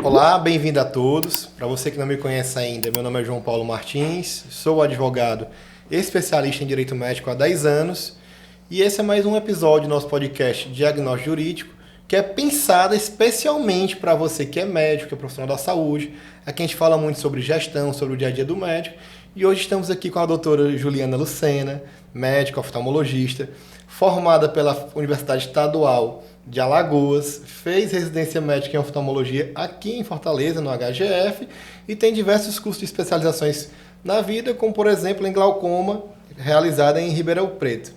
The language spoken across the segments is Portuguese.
Olá, bem-vindo a todos. Para você que não me conhece ainda, meu nome é João Paulo Martins, sou advogado especialista em direito médico há 10 anos e esse é mais um episódio do nosso podcast Diagnóstico Jurídico, que é pensado especialmente para você que é médico, que é profissional da saúde. Aqui a gente fala muito sobre gestão, sobre o dia a dia do médico e hoje estamos aqui com a doutora Juliana Lucena, médica oftalmologista, formada pela Universidade Estadual de Alagoas, fez residência médica em oftalmologia aqui em Fortaleza, no HGF, e tem diversos cursos de especializações na vida, como por exemplo em glaucoma, realizada em Ribeirão Preto.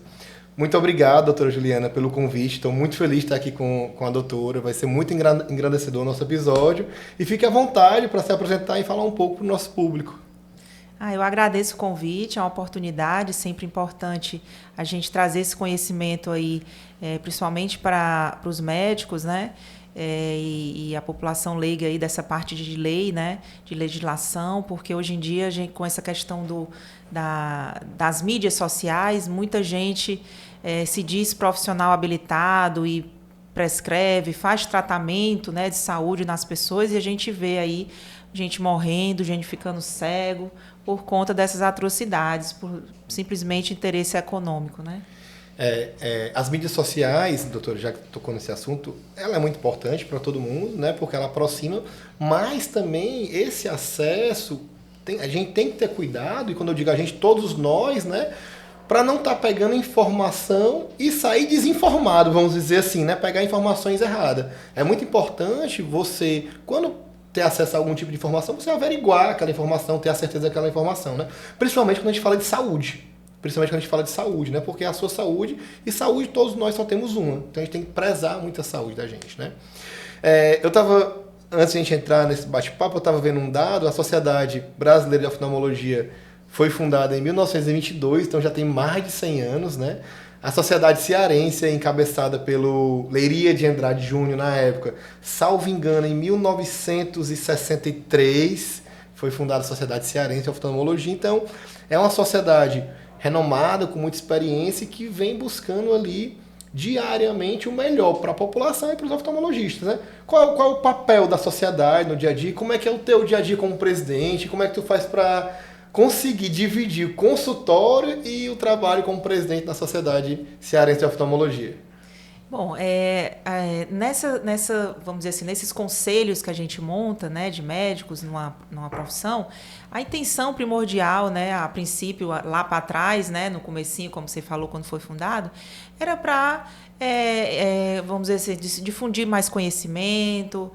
Muito obrigado, doutora Juliana, pelo convite. Estou muito feliz de estar aqui com a doutora. Vai ser muito engrandecedor o nosso episódio. E fique à vontade para se apresentar e falar um pouco para o nosso público. Eu agradeço o convite, é uma oportunidade, sempre importante a gente trazer esse conhecimento aí, principalmente para os médicos, né? E a população leiga aí dessa parte de lei, né? De legislação, porque hoje em dia, a gente, com essa questão das mídias sociais, muita gente se diz profissional habilitado e prescreve, faz tratamento, né, de saúde nas pessoas e a gente vê aí gente morrendo, gente ficando cego por conta dessas atrocidades, por simplesmente interesse econômico, né? As mídias sociais, doutor, já que tocou nesse assunto, ela é muito importante para todo mundo, né? Porque ela aproxima, mas também esse acesso, a gente tem que ter cuidado, e quando eu digo a gente, todos nós, né? Para não estar pegando informação e sair desinformado, vamos dizer assim, né? Pegar informações erradas. É muito importante você, quando ter acesso a algum tipo de informação, você averiguar aquela informação, ter a certeza daquela informação, né? Principalmente quando a gente fala de saúde. Né? Porque é a sua saúde, e saúde todos nós só temos uma. Então a gente tem que prezar muito a saúde da gente, né? Antes de a gente entrar nesse bate-papo, eu estava vendo um dado, a Sociedade Brasileira de Oftalmologia foi fundada em 1922, então já tem mais de 100 anos, né? A Sociedade Cearense é encabeçada pelo Leiria de Andrade Júnior na época, salvo engano, em 1963, foi fundada a Sociedade Cearense de Oftalmologia. Então, é uma sociedade renomada, com muita experiência e que vem buscando ali diariamente o melhor para a população e para os oftalmologistas, né? Qual é o papel da sociedade no dia a dia? Como é que é o teu dia a dia como presidente? Como é que tu faz para conseguir dividir o consultório e o trabalho como presidente da Sociedade Cearense de Oftalmologia? Bom, vamos dizer assim, nesses conselhos que a gente monta, né, de médicos numa profissão, a intenção primordial, né, a princípio, lá para trás, né, no comecinho, como você falou, quando foi fundado, era para, vamos dizer assim, difundir mais conhecimento,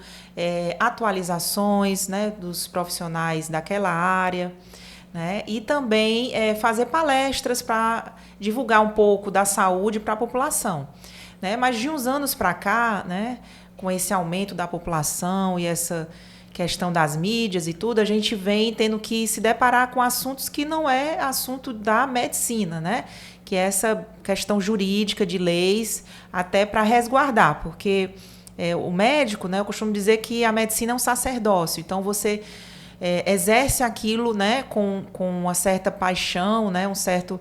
atualizações, né, dos profissionais daquela área, né, e também fazer palestras para divulgar um pouco da saúde para a população. Né? Mas de uns anos para cá, né, com esse aumento da população e essa questão das mídias e tudo, a gente vem tendo que se deparar com assuntos que não é assunto da medicina, né? Que é essa questão jurídica de leis, até para resguardar, porque o médico, né, eu costumo dizer que a medicina é um sacerdócio, então você exerce aquilo, né, com uma certa paixão, né, um certo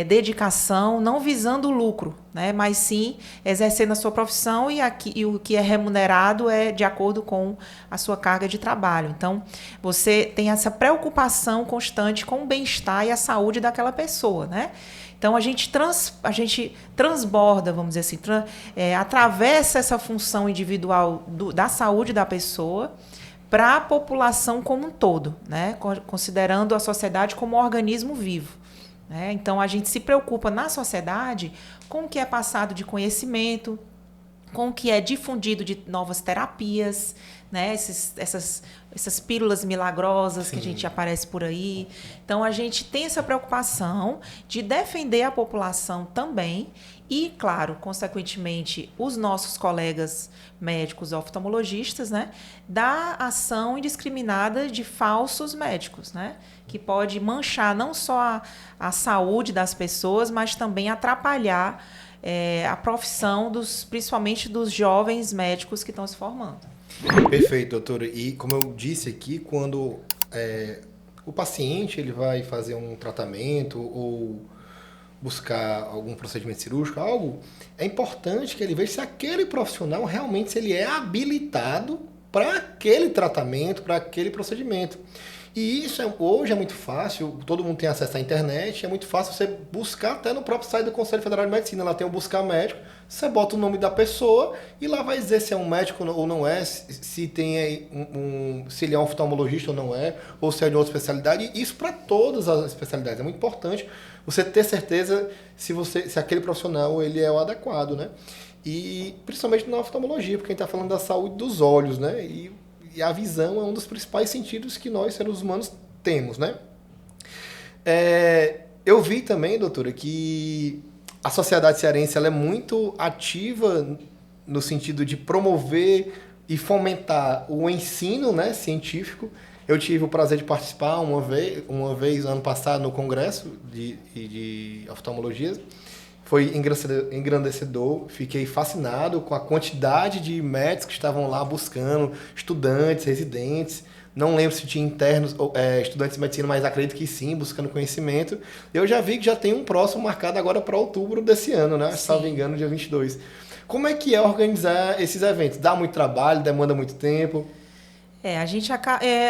dedicação, não visando o lucro, né, mas sim exercendo a sua profissão e o que é remunerado é de acordo com a sua carga de trabalho. Então, você tem essa preocupação constante com o bem-estar e a saúde daquela pessoa, né? Então, a gente transborda, vamos dizer assim, atravessa essa função individual da saúde da pessoa para a população como um todo, né? Considerando a sociedade como um organismo vivo. Né? Então, a gente se preocupa na sociedade com o que é passado de conhecimento, com o que é difundido de novas terapias, né? Essas pílulas milagrosas. Sim. Que a gente aparece por aí. Então, a gente tem essa preocupação de defender a população também e, claro, consequentemente, os nossos colegas médicos oftalmologistas, né, da ação indiscriminada de falsos médicos, né, que pode manchar não só a saúde das pessoas, mas também atrapalhar a profissão principalmente dos jovens médicos que estão se formando. Perfeito, doutora. E como eu disse aqui, quando o paciente ele vai fazer um tratamento ou buscar algum procedimento cirúrgico, é importante que ele veja se aquele profissional realmente se ele é habilitado para aquele tratamento, para aquele procedimento. E isso hoje é muito fácil, todo mundo tem acesso à internet, é muito fácil você buscar até no próprio site do Conselho Federal de Medicina, lá tem o Buscar Médico, você bota o nome da pessoa e lá vai dizer se é um médico ou não é, se tem aí se ele é um oftalmologista ou não é, ou se é de outra especialidade, e isso para todas as especialidades, é muito importante você ter certeza se aquele profissional ele é o adequado, né? E principalmente na oftalmologia, porque a gente está falando da saúde dos olhos, né? E a visão é um dos principais sentidos que nós, seres humanos, temos, né? Eu vi também, doutora, que a sociedade cearense ela é muito ativa no sentido de promover e fomentar o ensino, né, científico. Eu tive o prazer de participar uma vez ano passado no congresso de oftalmologia. Foi engrandecedor, fiquei fascinado com a quantidade de médicos que estavam lá buscando, estudantes, residentes, não lembro se tinha internos, estudantes de medicina, mas acredito que sim, buscando conhecimento. Eu já vi que já tem um próximo marcado agora para outubro desse ano, né? Se não me engano, dia 22. Como é que é organizar esses eventos? Dá muito trabalho, demanda muito tempo? A gente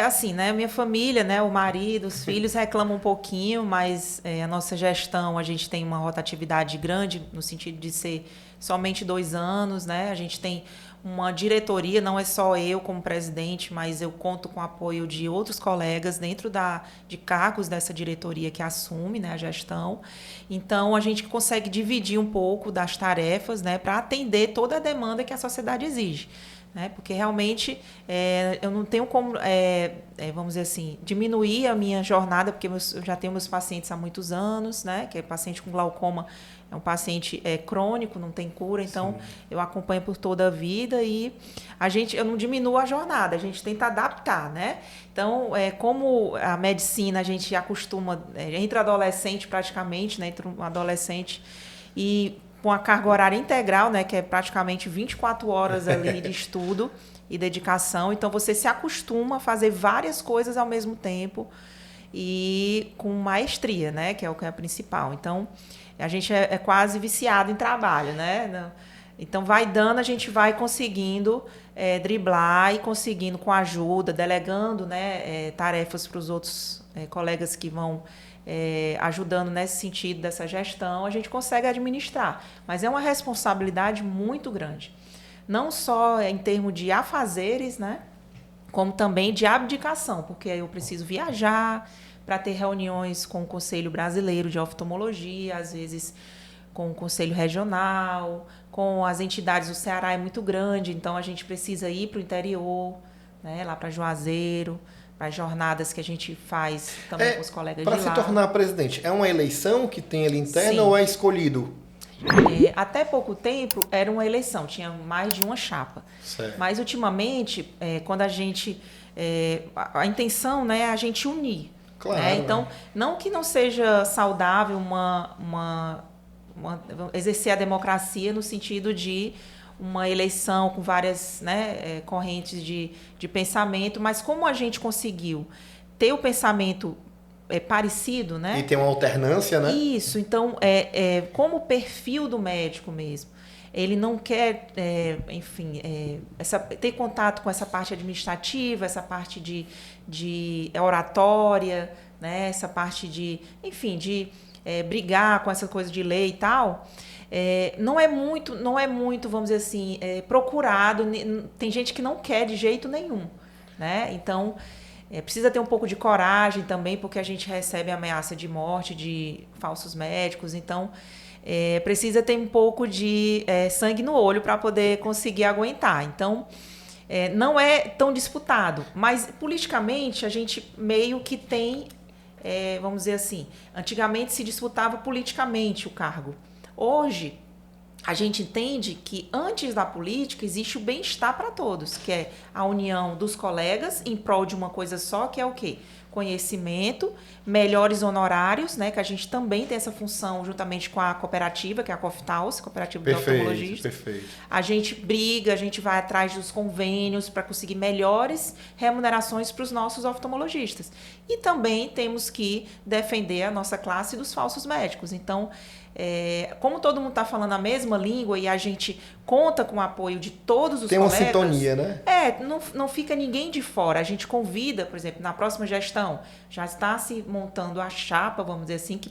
assim, né? Minha família, né? O marido, os filhos reclamam um pouquinho, mas a nossa gestão, a gente tem uma rotatividade grande no sentido de ser somente 2 anos, né? A gente tem uma diretoria, não é só eu como presidente, mas eu conto com o apoio de outros colegas dentro de cargos dessa diretoria que assume, né, a gestão. Então, a gente consegue dividir um pouco das tarefas, né, para atender toda a demanda que a sociedade exige. Né? Porque realmente eu não tenho como, vamos dizer assim, diminuir a minha jornada, porque eu já tenho meus pacientes há muitos anos, né? Que é paciente com glaucoma, é um paciente crônico, não tem cura, então sim, eu acompanho por toda a vida e eu não diminuo a jornada, a gente tenta adaptar, né? Então, como a medicina, a gente acostuma, entre adolescente praticamente, né? Entre um adolescente e com a carga horária integral, né, que é praticamente 24 horas ali de estudo e dedicação. Então, você se acostuma a fazer várias coisas ao mesmo tempo e com maestria, né, que é o que é principal. Então, a gente é quase viciado em trabalho, né? Então, vai dando, a gente vai conseguindo driblar e conseguindo com ajuda, delegando, né, tarefas para os outros colegas que vão ajudando nesse sentido dessa gestão, a gente consegue administrar. Mas é uma responsabilidade muito grande. Não só em termos de afazeres, né? Como também de abdicação, porque eu preciso viajar para ter reuniões com o Conselho Brasileiro de Oftalmologia, às vezes com o Conselho Regional, com as entidades. O Ceará é muito grande, então a gente precisa ir para o interior, né? Lá para Juazeiro, para as jornadas que a gente faz também com os colegas de lá. Para se tornar presidente, é uma eleição que tem ali interna? Sim. Ou é escolhido? Até pouco tempo era uma eleição, tinha mais de uma chapa. Certo. Mas ultimamente, quando a gente... a intenção, né, é a gente unir. Claro. Né? Então, não que não seja saudável exercer a democracia no sentido de uma eleição com várias, né, correntes de pensamento, mas como a gente conseguiu ter o pensamento parecido, né? E tem uma alternância, né? Isso, então, como o perfil do médico mesmo, ele não quer, enfim, ter contato com essa parte administrativa, essa parte de oratória, né? Essa parte enfim, de brigar com essa coisa de lei e tal. Não é muito, vamos dizer assim, procurado. Tem gente que não quer de jeito nenhum, né? Então, precisa ter um pouco de coragem também, porque a gente recebe ameaça de morte de falsos médicos. Então, precisa ter um pouco de sangue no olho para poder conseguir aguentar. Então, não é tão disputado, mas politicamente a gente meio que tem, vamos dizer assim, antigamente se disputava politicamente o cargo. Hoje, a gente entende que antes da política existe o bem-estar para todos, que é a união dos colegas em prol de uma coisa só, que é o quê? conhecimento, melhores honorários, né, que a gente também tem essa função juntamente com a cooperativa, que é a COFTAUS, Cooperativa de Oftalmologistas. Perfeito. A gente briga, a gente vai atrás dos convênios para conseguir melhores remunerações para os nossos oftalmologistas. E também temos que defender a nossa classe dos falsos médicos. Então, como todo mundo está falando a mesma língua e a gente conta com o apoio de todos os colegas... Tem uma sintonia, né? Não fica ninguém de fora. A gente convida, por exemplo, na próxima gestão, já está se montando a chapa, vamos dizer assim, que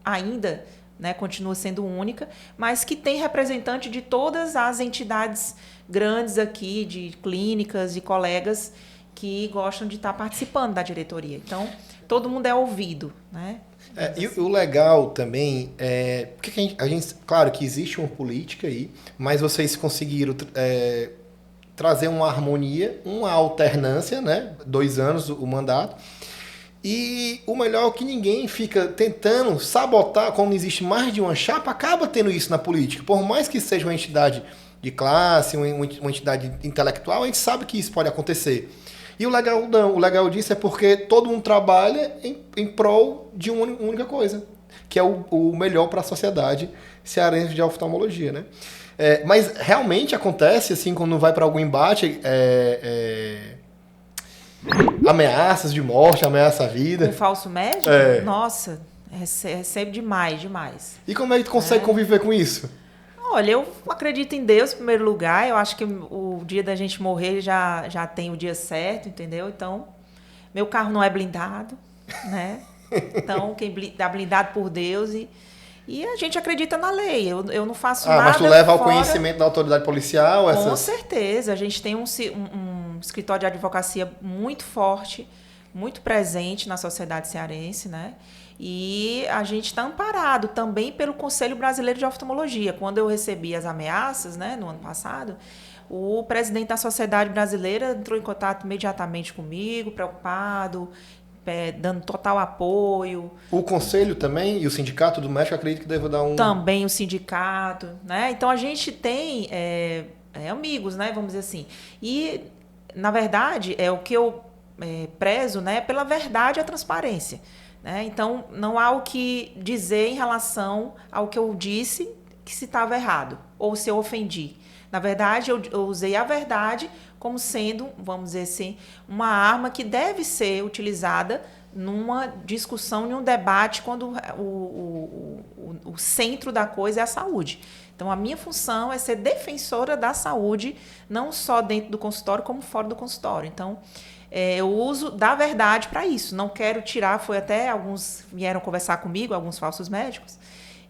ainda, né, continua sendo única, mas que tem representante de todas as entidades grandes aqui, de clínicas, de colegas que gostam de estar participando da diretoria. Então, todo mundo é ouvido, né? E o legal também é... Porque a gente, claro que existe uma política aí, mas vocês conseguiram trazer uma harmonia, uma alternância, né? 2 anos o mandato. E o melhor é que ninguém fica tentando sabotar, como existe mais de uma chapa, acaba tendo isso na política. Por mais que seja uma entidade de classe, uma entidade intelectual, a gente sabe que isso pode acontecer. E o legal não, o legal disso é porque todo mundo trabalha em prol de uma única coisa, que é o melhor para a sociedade cearense de oftalmologia, né? Mas realmente acontece, assim, quando vai para algum embate, ameaças de morte, ameaça à vida. Um falso médico? Nossa, recebe demais. E como é que tu consegue conviver com isso? Olha, eu acredito em Deus em primeiro lugar. Eu acho que o dia da gente morrer já tem o dia certo, entendeu? Então, meu carro não é blindado, né? Então, quem tá blindado por Deus e a gente acredita na lei. Eu não faço nada. Mas tu leva ao conhecimento da autoridade policial? Com certeza. A gente tem um escritório de advocacia muito forte, muito presente na sociedade cearense, né? E a gente está amparado também pelo Conselho Brasileiro de Oftalmologia. Quando eu recebi as ameaças, né, no ano passado, o presidente da Sociedade Brasileira entrou em contato imediatamente comigo, preocupado, dando total apoio. O Conselho também e o Sindicato do Médico, acredito que deva dar um... Também o sindicato, né? Então, a gente tem amigos, né, vamos dizer assim. E, na verdade, o que eu prezo, né, pela verdade e a transparência. Então, não há o que dizer em relação ao que eu disse que se estava errado ou se eu ofendi. Na verdade, eu usei a verdade como sendo, vamos dizer assim, uma arma que deve ser utilizada numa discussão, num debate, quando o centro da coisa é a saúde. Então, a minha função é ser defensora da saúde, não só dentro do consultório, como fora do consultório. Então, eu uso da verdade para isso. Não quero tirar, foi até alguns vieram conversar comigo, alguns falsos médicos,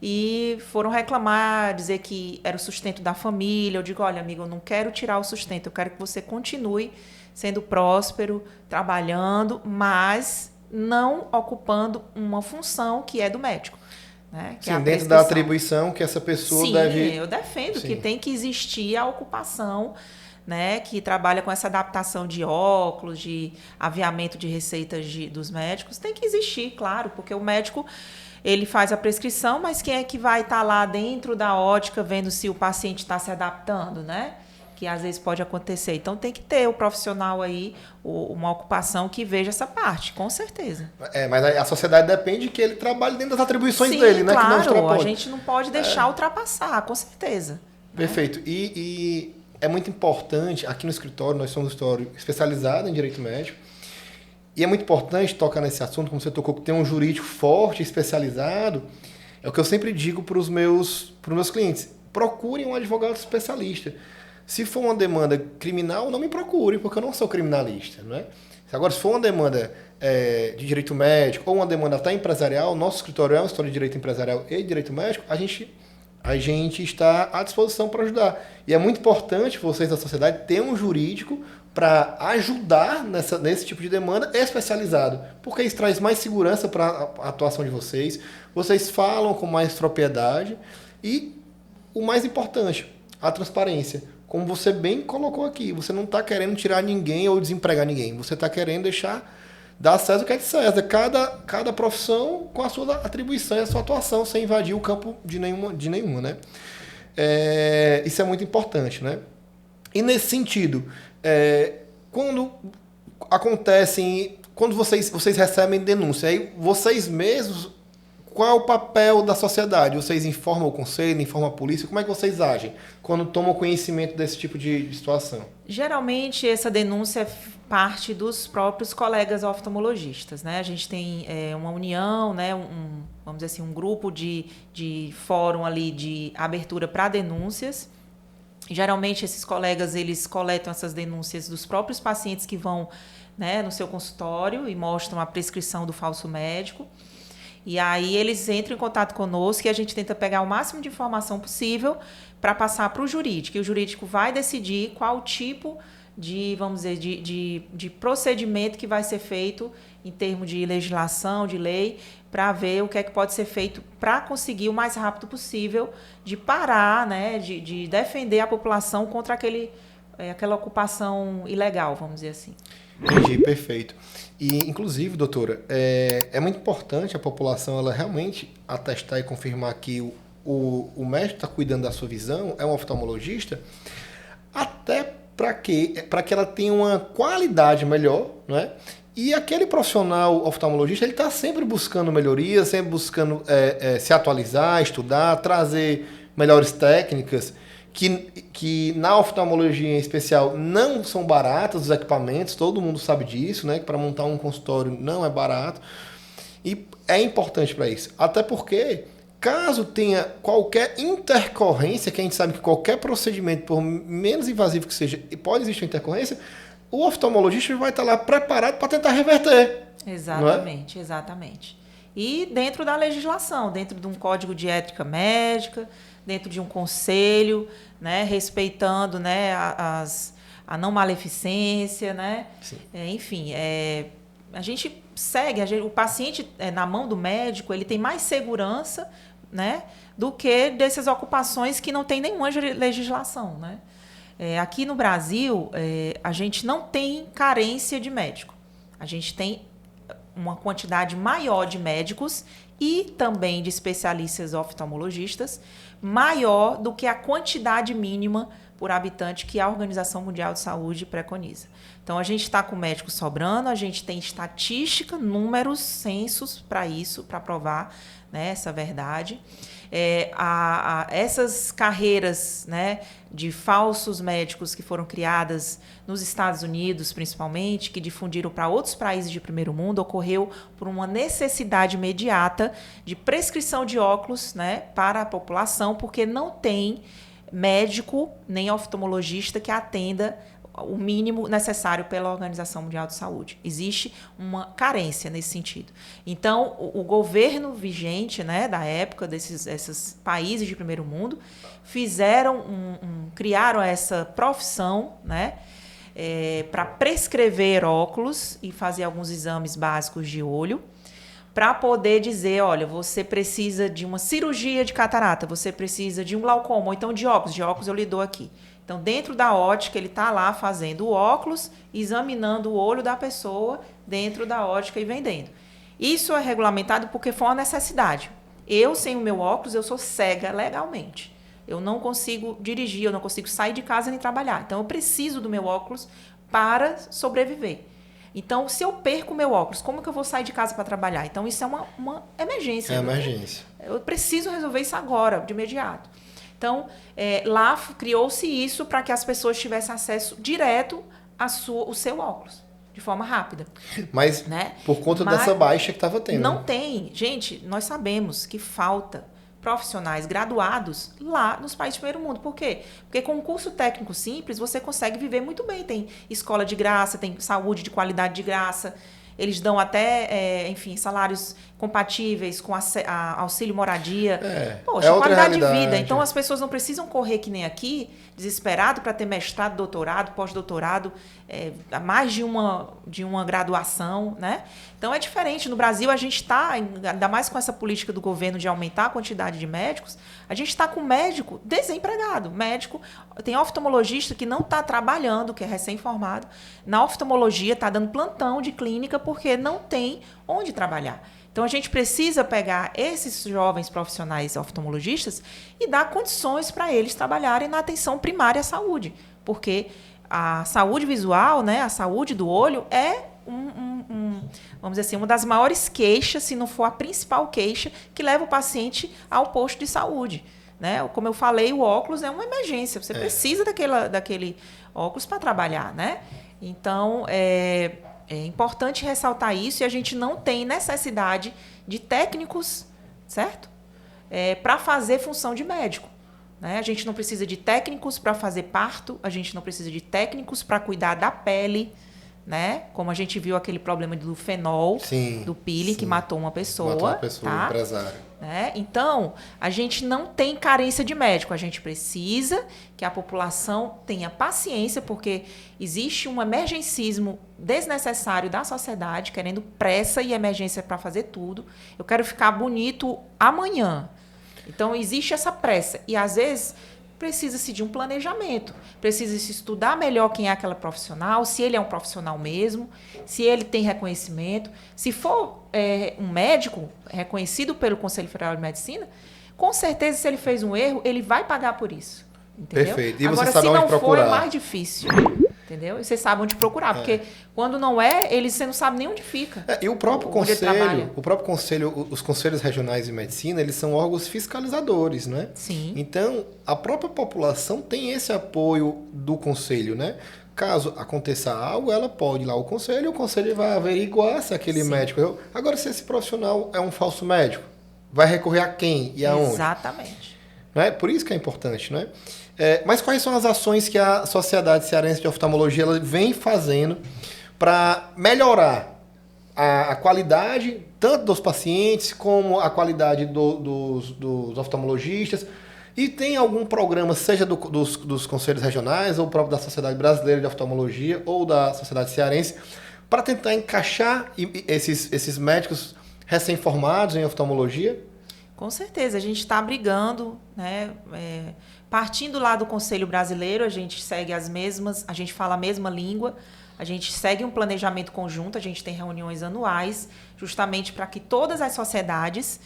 e foram reclamar, dizer que era o sustento da família. Eu digo, olha, amigo, eu não quero tirar o sustento, eu quero que você continue sendo próspero, trabalhando, mas não ocupando uma função que é do médico. Né? Que sim, dentro da atribuição que essa pessoa deve... Sim, eu defendo que tem que existir a ocupação, né, que trabalha com essa adaptação de óculos, de aviamento de receitas dos médicos, tem que existir, claro, porque o médico ele faz a prescrição, mas quem é que vai estar lá dentro da ótica vendo se o paciente está se adaptando, né? Que às vezes pode acontecer. Então tem que ter o profissional aí, uma ocupação que veja essa parte, com certeza. Mas a sociedade depende que ele trabalhe dentro das atribuições sim, dele, né? Claro, que não a gente não pode deixar ultrapassar, com certeza. Perfeito. E é muito importante, aqui no escritório, nós somos um escritório especializado em direito médico, e é muito importante tocar nesse assunto, como você tocou, que tem um jurídico forte, especializado. É o que eu sempre digo para os meus clientes. Procurem um advogado especialista. Se for uma demanda criminal, não me procure, porque eu não sou criminalista. Não é? Agora, se for uma demanda de direito médico ou uma demanda até empresarial, nosso escritório é um escritório de direito empresarial e direito médico, a gente está à disposição para ajudar. E é muito importante vocês da sociedade terem um jurídico para ajudar nesse tipo de demanda especializado, porque isso traz mais segurança para a atuação de vocês, vocês falam com mais propriedade e, o mais importante, a transparência. Como você bem colocou aqui, você não está querendo tirar ninguém ou desempregar ninguém, você está querendo dar a César o que é de César, cada profissão com a sua atribuição e a sua atuação, sem invadir o campo de nenhuma, né? Isso é muito importante, né? E nesse sentido, quando acontecem quando vocês recebem denúncia, aí vocês mesmos, qual é o papel da sociedade? Vocês informam o conselho, informam a polícia? Como é que vocês agem quando tomam conhecimento desse tipo de situação? Geralmente, essa denúncia parte dos próprios colegas oftalmologistas, né? A gente tem uma união, né? Vamos dizer assim, um grupo de fórum ali de abertura para denúncias. Geralmente, esses colegas, eles coletam essas denúncias dos próprios pacientes que vão, né, no seu consultório e mostram a prescrição do falso médico. E aí eles entram em contato conosco e a gente tenta pegar o máximo de informação possível para passar para o jurídico. E o jurídico vai decidir qual tipo de, vamos dizer, de procedimento que vai ser feito em termos de legislação, de lei, para ver o que é que pode ser feito para conseguir o mais rápido possível de parar, né, de defender a população contra aquela ocupação ilegal, vamos dizer assim. Entendi, perfeito. E, inclusive, doutora, é muito importante a população ela realmente atestar e confirmar que o médico está cuidando da sua visão, é um oftalmologista, até para que ela tenha uma qualidade melhor, não é? E aquele profissional oftalmologista, ele está sempre buscando melhorias, sempre buscando se atualizar, estudar, trazer melhores técnicas, que na oftalmologia em especial não são baratos os equipamentos, todo mundo sabe disso, né? Que para montar um consultório não é barato. E é importante para isso. Até porque, caso tenha qualquer intercorrência, que a gente sabe que qualquer procedimento, por menos invasivo que seja, pode existir uma intercorrência, o oftalmologista vai estar lá preparado para tentar reverter. Exatamente, exatamente. E dentro da legislação, dentro de um código de ética médica, dentro de um conselho, né, respeitando, né, a não maleficência, né? Enfim, a gente segue, o paciente na mão do médico, ele tem mais segurança, né, do que dessas ocupações que não tem nenhuma legislação, né? Aqui no Brasil, a gente não tem carência de médico. A gente tem uma quantidade maior de médicos e também de especialistas oftalmologistas, maior do que a quantidade mínima por habitante que a Organização Mundial de Saúde preconiza. Então, a gente está com médicos sobrando, a gente tem estatística, números, censos para isso, para provar, né, essa verdade. Essas carreiras, né, de falsos médicos que foram criadas nos Estados Unidos, principalmente, que difundiram para outros países de primeiro mundo, ocorreu por uma necessidade imediata de prescrição de óculos, né, para a população, porque não tem médico nem oftalmologista que atenda o mínimo necessário pela Organização Mundial de Saúde. Existe uma carência nesse sentido. Então, o governo vigente, né, da época desses países de primeiro mundo criaram essa profissão, né, para prescrever óculos e fazer alguns exames básicos de olho, para poder dizer, olha, você precisa de uma cirurgia de catarata, você precisa de um glaucoma, ou então de óculos eu lhe dou aqui. Então, dentro da ótica, ele está lá fazendo o óculos, examinando o olho da pessoa dentro da ótica e vendendo. Isso é regulamentado porque foi uma necessidade. Eu, sem o meu óculos, eu sou cega legalmente. Eu não consigo dirigir, eu não consigo sair de casa nem trabalhar. Então, eu preciso do meu óculos para sobreviver. Então, se eu perco o meu óculos, como que eu vou sair de casa para trabalhar? Então, isso é uma emergência. Emergência. Eu preciso resolver isso agora, de imediato. Então, lá criou-se isso para que as pessoas tivessem acesso direto ao seu óculos, de forma rápida. Mas, né? Por conta dessa baixa que estava tendo. Não tem. Gente, nós sabemos que falta profissionais graduados lá nos países de primeiro mundo. Por quê? Porque com um curso técnico simples, você consegue viver muito bem. Tem escola de graça, tem saúde de qualidade de graça. Eles dão até, enfim, salários compatíveis com auxílio moradia. Poxa, qualidade de vida. Então, as pessoas não precisam correr que nem aqui, desesperado para ter mestrado, doutorado, pós-doutorado, mais de uma graduação, né? Então, é diferente. No Brasil, a gente está, ainda mais com essa política do governo de aumentar a quantidade de médicos, a gente está com médico desempregado. Tem oftalmologista que não está trabalhando, que é recém-formado. Na oftalmologia, está dando plantão de clínica porque não tem onde trabalhar. Então, a gente precisa pegar esses jovens profissionais oftalmologistas e dar condições para eles trabalharem na atenção primária à saúde. Porque a saúde visual, né, a saúde do olho, é vamos dizer assim, uma das maiores queixas, se não for a principal queixa, que leva o paciente ao posto de saúde. Né? Como eu falei, o óculos é uma emergência. Você precisa daquele óculos para trabalhar, né? Então, é importante ressaltar isso e a gente não tem necessidade de técnicos, certo? Para fazer função de médico. Né? A gente não precisa de técnicos para fazer parto, a gente não precisa de técnicos para cuidar da pele, né? Como a gente viu aquele problema do fenol, do peeling, que matou uma pessoa. Matou uma pessoa, tá? empresário. Né? Então, a gente não tem carência de médico, a gente precisa que a população tenha paciência, porque existe um emergencismo desnecessário da sociedade, querendo pressa e emergência para fazer tudo. Eu quero ficar bonito amanhã. Então, existe essa pressa. E, às vezes, precisa-se de um planejamento. Precisa-se estudar melhor quem é aquela profissional, se ele é um profissional mesmo, se ele tem reconhecimento. Se for um médico reconhecido pelo Conselho Federal de Medicina, com certeza, se ele fez um erro, ele vai pagar por isso. Entendeu? Perfeito. E agora, você sabe se onde não procurar. for, é mais difícil. Entendeu? E você sabe onde procurar, porque quando não você não sabe nem onde fica. E o próprio conselho, os conselhos regionais de medicina, eles são órgãos fiscalizadores, né? Sim. Então, a própria população tem esse apoio do conselho, né? Caso aconteça algo, ela pode ir lá ao conselho, o conselho vai averiguar se aquele médico... Agora, se esse profissional é um falso médico, vai recorrer a quem e aonde? Exatamente. Né? Por isso que é importante, né? Mas quais são as ações que a Sociedade Cearense de Oftalmologia ela vem fazendo para melhorar a qualidade tanto dos pacientes como a qualidade dos oftalmologistas? E tem algum programa, seja dos conselhos regionais ou próprio da Sociedade Brasileira de Oftalmologia ou da Sociedade Cearense, para tentar encaixar esses médicos recém-formados em oftalmologia? Com certeza, a gente está brigando, né? Partindo lá do Conselho Brasileiro, a gente segue a gente fala a mesma língua, a gente segue um planejamento conjunto, a gente tem reuniões anuais, justamente para que todas as sociedades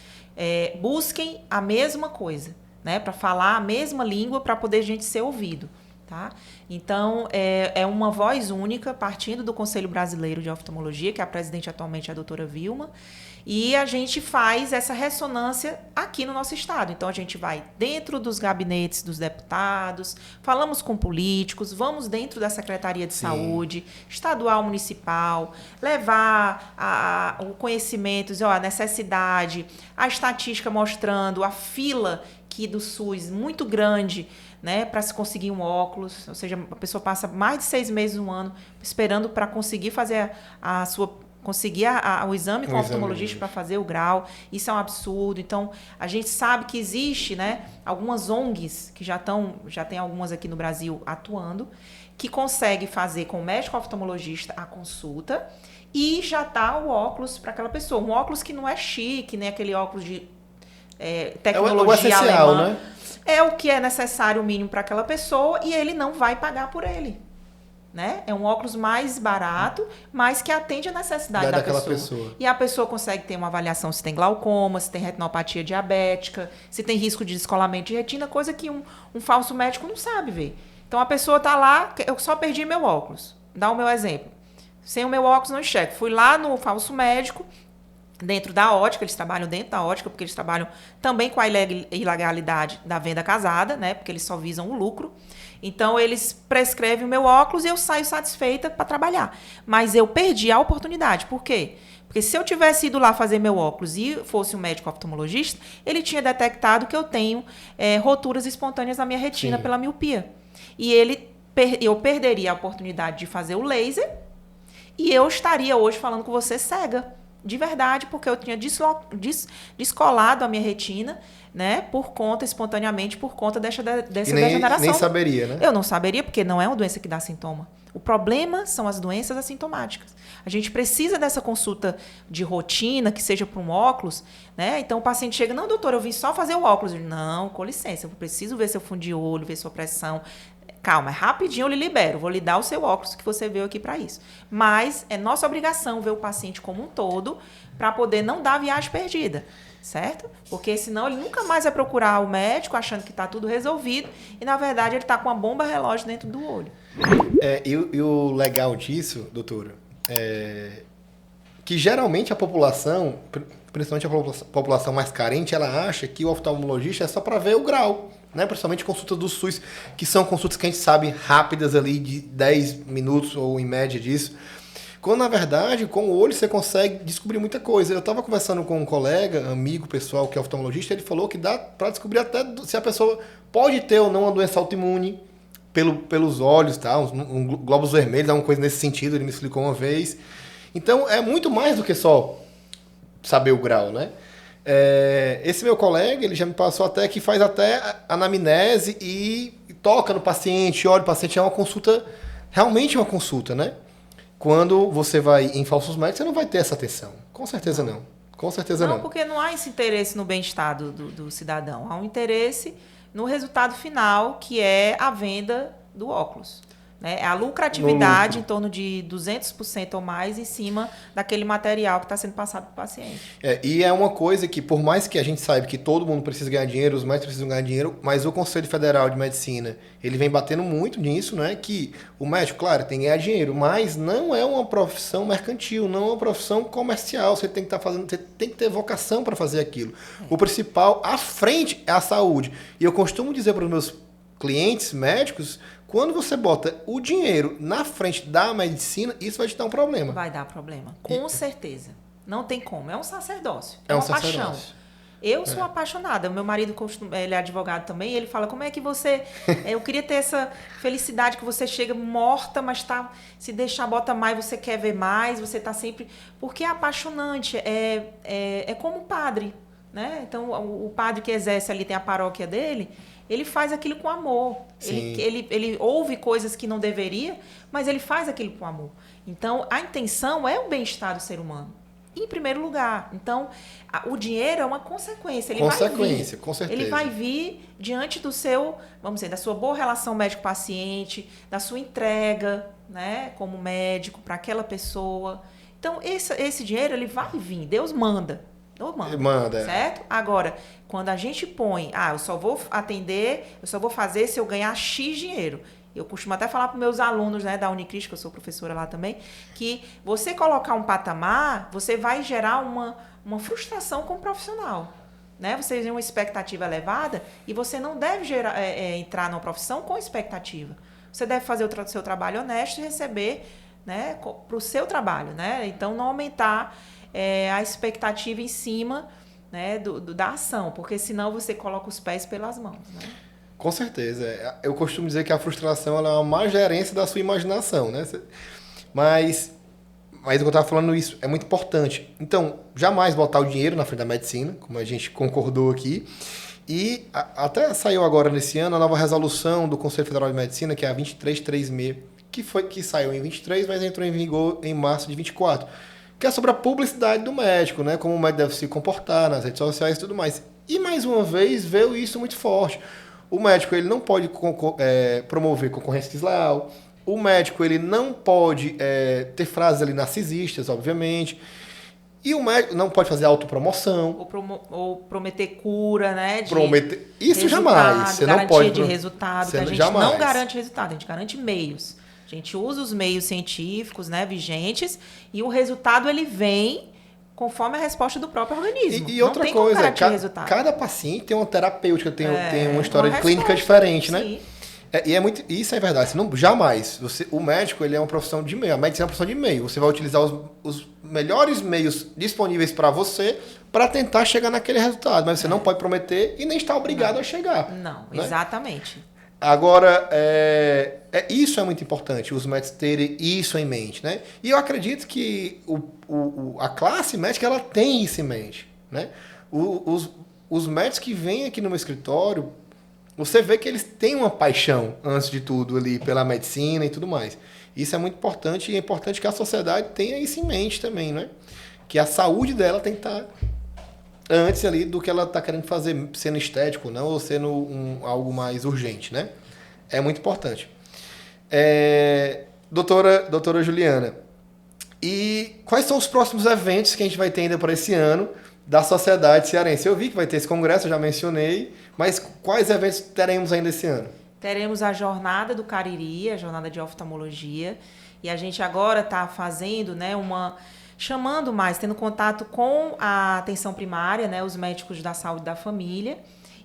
busquem a mesma coisa, né? Para falar a mesma língua, para poder a gente ser ouvido. Tá? Então, é uma voz única, partindo do Conselho Brasileiro de Oftalmologia, que a presidente atualmente é a doutora Vilma, e a gente faz essa ressonância aqui no nosso estado. Então, a gente vai dentro dos gabinetes dos deputados, falamos com políticos, vamos dentro da Secretaria de Saúde, estadual, municipal, levar o conhecimento, a necessidade, a estatística mostrando a fila aqui do SUS muito grande, né, para se conseguir um óculos, ou seja, a pessoa passa mais de 6 meses, um ano, esperando para conseguir fazer o exame com o oftalmologista para fazer o grau. Isso é um absurdo. Então, a gente sabe que existe, né, algumas ONGs, que já tem algumas aqui no Brasil atuando, que consegue fazer com o médico oftalmologista a consulta e já dá o óculos para aquela pessoa. Um óculos que não é chique, nem aquele óculos de tecnologia essencial, alemã. Né? É o que é necessário, o mínimo para aquela pessoa, e ele não vai pagar por ele. Né? É um óculos mais barato, mas que atende a necessidade daquela pessoa. E a pessoa consegue ter uma avaliação se tem glaucoma, se tem retinopatia diabética, se tem risco de descolamento de retina, coisa que um falso médico não sabe ver. Então, a pessoa está lá, eu só perdi meu óculos. Dá o meu exemplo. Sem o meu óculos, não enxergo. Fui lá no falso médico, dentro da ótica, eles trabalham dentro da ótica, porque eles trabalham também com a ilegalidade da venda casada, né? Porque eles só visam o lucro. Então, eles prescrevem o meu óculos e eu saio satisfeita para trabalhar. Mas eu perdi a oportunidade. Por quê? Porque se eu tivesse ido lá fazer meu óculos e fosse um médico oftalmologista, ele tinha detectado que eu tenho roturas espontâneas na minha retina pela miopia. E eu perderia a oportunidade de fazer o laser e eu estaria hoje falando com você cega. De verdade, porque eu tinha descolado a minha retina, né, espontaneamente, por conta dessa degeneração. Nem saberia, né? Eu não saberia, porque não é uma doença que dá sintoma. O problema são as doenças assintomáticas. A gente precisa dessa consulta de rotina, que seja para um óculos, né? Então o paciente chega, não, doutor, eu vim só fazer o óculos. Eu digo, não, com licença, eu preciso ver seu fundo de olho, ver sua pressão. Calma, rapidinho eu lhe libero, vou lhe dar o seu óculos que você veio aqui para isso. Mas é nossa obrigação ver o paciente como um todo para poder não dar viagem perdida, certo? Porque senão ele nunca mais vai procurar o médico achando que está tudo resolvido e, na verdade, ele está com uma bomba relógio dentro do olho. E o legal disso, doutora, que geralmente a população, principalmente a população mais carente, ela acha que o oftalmologista é só para ver o grau, né? Principalmente consultas do SUS, que são consultas que a gente sabe rápidas ali, de 10 minutos ou em média disso. Quando, na verdade, com o olho você consegue descobrir muita coisa. Eu estava conversando com um colega, amigo, pessoal, que é oftalmologista, ele falou que dá para descobrir até se a pessoa pode ter ou não uma doença autoimune pelos olhos, tá? Glóbulos vermelhos, alguma coisa nesse sentido, ele me explicou uma vez. Então, é muito mais do que só saber o grau, né? Esse meu colega, ele já me passou até que faz até anamnese e toca no paciente, olha o paciente, é uma consulta, realmente uma consulta, né? Quando você vai em falsos médicos, você não vai ter essa atenção. Com certeza não. Com certeza não. Não, porque não há esse interesse no bem-estar do cidadão. Há um interesse no resultado final, que é a venda do óculos. Né? A lucratividade em torno de 200% ou mais em cima daquele material que está sendo passado para o paciente. E é uma coisa que, por mais que a gente saiba que todo mundo precisa ganhar dinheiro, os médicos precisam ganhar dinheiro, mas o Conselho Federal de Medicina, ele vem batendo muito nisso, né? Que o médico, claro, tem que ganhar dinheiro, mas não é uma profissão mercantil, não é uma profissão comercial. Você tem que estar fazendo, você tem que ter vocação para fazer aquilo. O principal, à frente, é a saúde. E eu costumo dizer para os meus clientes médicos, quando você bota o dinheiro na frente da medicina, isso vai te dar um problema. Vai dar problema, com certeza. Não tem como. É um sacerdócio. É uma um paixão. sacerdócio. Eu sou apaixonada. Meu marido, ele é advogado também, ele fala, como é que você... eu queria ter essa felicidade que você chega morta, mas se deixar, bota mais, você quer ver mais, você tá sempre... Porque é apaixonante. É como um padre, né? Então, o padre que exerce ali, tem a paróquia dele... Ele faz aquilo com amor. Ele ouve coisas que não deveria, mas ele faz aquilo com amor. Então, a intenção é o bem-estar do ser humano. Em primeiro lugar. Então, o dinheiro é uma consequência. Ele vai vir, com certeza. Ele vai vir diante do seu, vamos dizer, da sua boa relação médico-paciente, da sua entrega, né, como médico para aquela pessoa. Então, esse dinheiro, ele vai vir. Deus manda. Manda. Certo? Agora, quando a gente põe, eu só vou atender, eu só vou fazer se eu ganhar X dinheiro. Eu costumo até falar para meus alunos, né, da Unicrist, que eu sou professora lá também, que você colocar um patamar, você vai gerar uma frustração com o profissional. Né? Você tem uma expectativa elevada e você não deve entrar numa profissão com expectativa. Você deve fazer o seu trabalho honesto e receber, né, para o seu trabalho. Né? Então, não aumentar... a expectativa em cima, né, da ação, porque senão você coloca os pés pelas mãos. Né? Com certeza. Eu costumo dizer que a frustração ela é uma má gerência da sua imaginação, né? Mas eu estava falando isso, é muito importante. Então, jamais botar o dinheiro na frente da medicina, como a gente concordou aqui. E até saiu agora nesse ano a nova resolução do Conselho Federal de Medicina, que é a 2336, que saiu em 23, mas entrou em vigor em março de 24. Que é sobre a publicidade do médico, né? Como o médico deve se comportar nas redes sociais e tudo mais. E, mais uma vez, veio isso muito forte. O médico ele não pode promover concorrência desleal. O médico ele não pode ter frases ali narcisistas, obviamente. E o médico não pode fazer autopromoção. Ou prometer cura, né? Isso jamais. Você não pode. De resultado. Que a gente não garante resultado, a gente garante meios. A gente usa os meios científicos, né, vigentes, e o resultado ele vem conforme a resposta do próprio organismo. E outra coisa, cada paciente tem uma terapêutica, tem uma história clínica diferente, né? Isso é verdade. Jamais. O médico ele é uma profissão de meio. A medicina é uma profissão de meio. Você vai utilizar os melhores meios disponíveis para você para tentar chegar naquele resultado. Mas você não pode prometer e nem está obrigado a chegar. Não, né? Exatamente. Agora, isso é muito importante, os médicos terem isso em mente, né? E eu acredito que a classe médica, ela tem isso em mente, né? Os médicos que vêm aqui no meu escritório, você vê que eles têm uma paixão, antes de tudo, ali, pela medicina e tudo mais. Isso é muito importante e é importante que a sociedade tenha isso em mente também, né? Que a saúde dela tem que estar... antes ali do que ela está querendo fazer, sendo estético, não, ou sendo algo mais urgente, né? É muito importante. Doutora Juliana, e quais são os próximos eventos que a gente vai ter ainda para esse ano da Sociedade Cearense? Eu vi que vai ter esse congresso, eu já mencionei, mas quais eventos teremos ainda esse ano? Teremos a Jornada do Cariri, a Jornada de Oftalmologia, e a gente agora está fazendo, né, chamando mais, tendo contato com a atenção primária, né, os médicos da saúde da família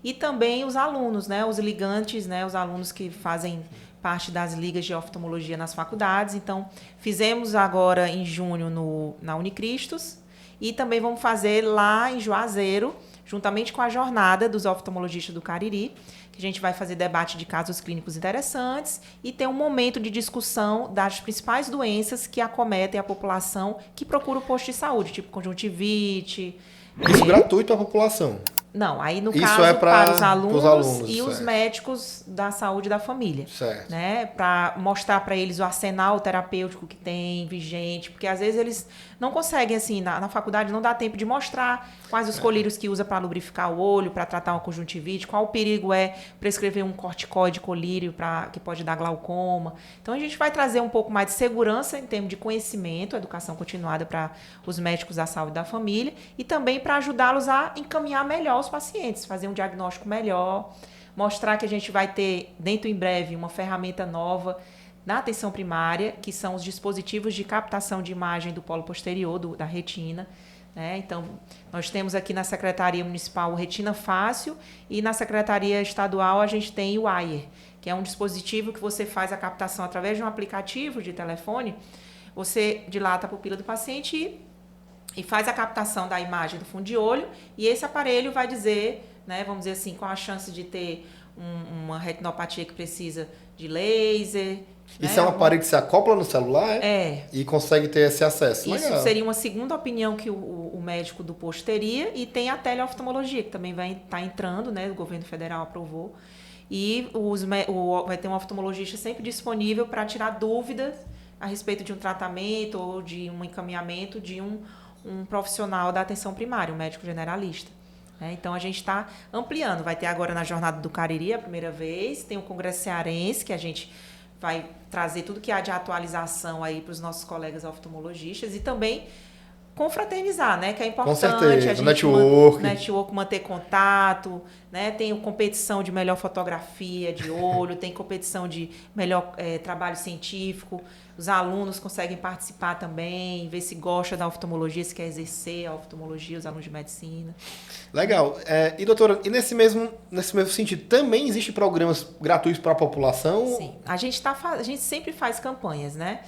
e também os alunos, né, os ligantes, né, os alunos que fazem parte das ligas de oftalmologia nas faculdades. Então, fizemos agora em junho na Unicristos e também vamos fazer lá em Juazeiro, juntamente com a jornada dos oftalmologistas do Cariri, que a gente vai fazer debate de casos clínicos interessantes e ter um momento de discussão das principais doenças que acometem a população que procura o posto de saúde, tipo conjuntivite. Isso gratuito para a população? Não, aí no Isso caso para os pros alunos e certo. os médicos da saúde da família. Certo. Né? Para mostrar para eles o arsenal terapêutico que tem, vigente, porque às vezes eles não conseguem, assim, na faculdade não dá tempo de mostrar quais os colírios que usa para lubrificar o olho, para tratar uma conjuntivite, qual o perigo é prescrever um corticoide colírio que pode dar glaucoma. Então a gente vai trazer um pouco mais de segurança em termos de conhecimento, educação continuada para os médicos da saúde da família e também para ajudá-los a encaminhar melhor os pacientes, fazer um diagnóstico melhor, mostrar que a gente vai ter, dentro em breve, uma ferramenta nova na atenção primária, que são os dispositivos de captação de imagem do polo posterior, da retina. Né? Então, nós temos aqui na Secretaria Municipal o Retina Fácil e na Secretaria Estadual a gente tem o Ayer, que é um dispositivo que você faz a captação através de um aplicativo de telefone, você dilata a pupila do paciente e faz a captação da imagem do fundo de olho e esse aparelho vai dizer, né, vamos dizer assim, qual a chance de ter uma retinopatia que precisa de laser. Isso né? é um aparelho que se acopla no celular e consegue ter esse acesso. Isso Legal. seria uma segunda opinião que o médico do posto teria e tem a teleoftalmologia, que também vai estar entrando, né, o governo federal aprovou. E vai ter um oftalmologista sempre disponível para tirar dúvidas a respeito de um tratamento ou de um encaminhamento de um profissional da atenção primária, um médico generalista. Então, a gente está ampliando. Vai ter agora na Jornada do Cariri a primeira vez, tem o Congresso Cearense, que a gente vai trazer tudo que há de atualização aí para os nossos colegas oftalmologistas e também confraternizar, né? Que é importante. Com certeza, a gente network, manter contato, né? Tem competição de melhor fotografia de olho, tem competição de melhor trabalho científico. Os alunos conseguem participar também, ver se gosta da oftalmologia, se quer exercer a oftalmologia, os alunos de medicina. Legal. E, doutora, e nesse mesmo sentido, também existem programas gratuitos para a população? Sim. A gente sempre faz campanhas, né?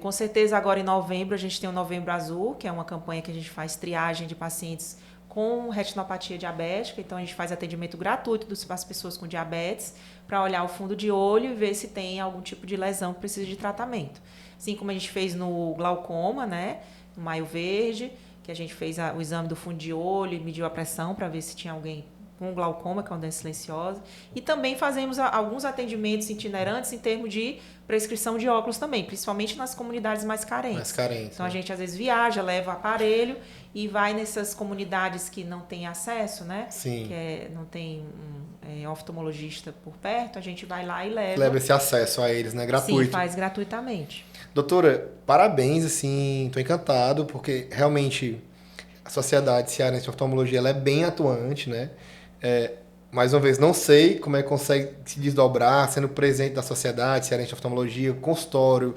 Com certeza, agora em novembro, a gente tem o Novembro Azul, que é uma campanha que a gente faz triagem de pacientes com retinopatia diabética. Então, a gente faz atendimento gratuito das pessoas com diabetes para olhar o fundo de olho e ver se tem algum tipo de lesão que precisa de tratamento. Assim como a gente fez no glaucoma, né? No Maio Verde, que a gente fez o exame do fundo de olho e mediu a pressão para ver se tinha alguém com glaucoma, que é uma doença silenciosa. E também fazemos alguns atendimentos itinerantes em termos de prescrição de óculos também, principalmente nas comunidades mais carentes. Então, a gente às vezes viaja, leva o aparelho e vai nessas comunidades que não têm acesso, né? Sim. Que não tem oftalmologista por perto, a gente vai lá e leva. Leva esse acesso a eles, né? Gratuito. Sim, faz gratuitamente. Doutora, parabéns, assim, tô encantado, porque realmente a Sociedade Cearense de Oftalmologia ela é bem atuante, né? Mais uma vez, não sei como é que consegue se desdobrar, sendo presente da Sociedade Cearense de Oftalmologia, consultório,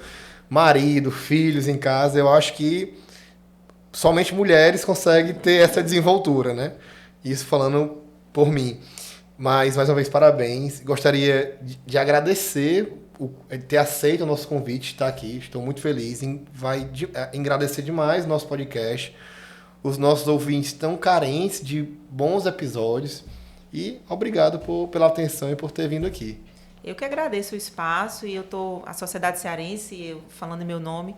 marido, filhos em casa. Eu acho que somente mulheres conseguem ter essa desenvoltura, né? Isso falando por mim. Mas, mais uma vez, parabéns. Gostaria de agradecer ter aceito o nosso convite, estar aqui. Estou muito feliz. Vai agradecer demais o nosso podcast. Os nossos ouvintes estão carentes de bons episódios. E obrigado pela atenção e por ter vindo aqui. Eu que agradeço o espaço e a Sociedade Cearense, falando em meu nome,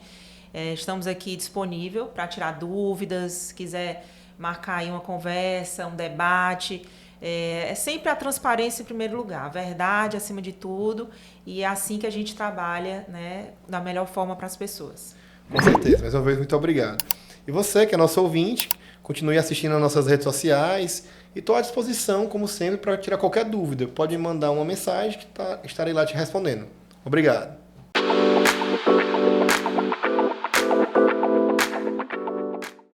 estamos aqui disponível para tirar dúvidas, se quiser marcar aí uma conversa, um debate. É sempre a transparência em primeiro lugar, a verdade acima de tudo, e é assim que a gente trabalha, né, da melhor forma para as pessoas. Com certeza, mais uma vez, muito obrigado. E você, que é nosso ouvinte, continue assistindo nas nossas redes sociais e estou à disposição, como sempre, para tirar qualquer dúvida. Pode me mandar uma mensagem que estarei lá te respondendo. Obrigado.